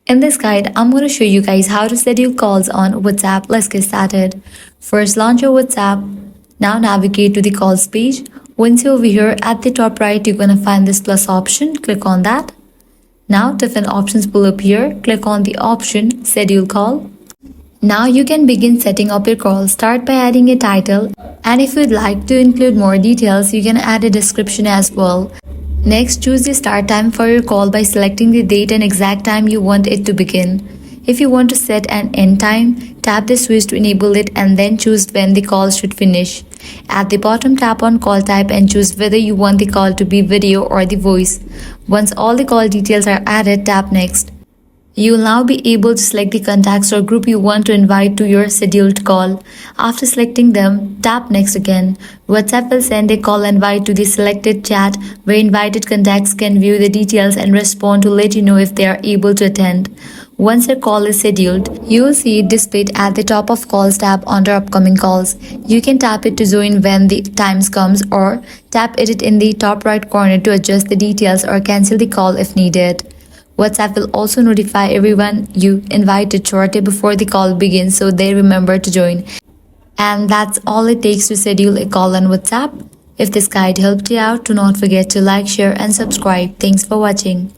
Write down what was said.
In this guide, I'm going to show you guys how to schedule calls on WhatsApp. Let's get started. First, launch your WhatsApp. Now navigate to the calls page. Once you're over here at the top right, you're going to find this plus option. Click on that. Now different options will appear. Click on the option schedule call. Now you can begin setting up your call. Start by adding a title, and if you'd like to include more details, you can add a description as well. Next, choose the start time for your call by selecting the date and exact time you want it to begin. If you want to set an end time, tap the switch to enable it and then choose when the call should finish. At the bottom, tap on call type and choose whether you want the call to be video or the voice. Once all the call details are added, tap next. You will now be able to select the contacts or group you want to invite to your scheduled call. After selecting them, tap next again. WhatsApp will send a call invite to the selected chat where invited contacts can view the details and respond to let you know if they are able to attend. Once your call is scheduled, you will see it displayed at the top of Calls tab under Upcoming Calls. You can tap it to join when the times comes or tap it in the top right corner to adjust the details or cancel the call if needed. WhatsApp will also notify everyone you invited shortly before the call begins so they remember to join. And that's all it takes to schedule a call on WhatsApp. If this guide helped you out, do not forget to like, share and subscribe. Thanks for watching.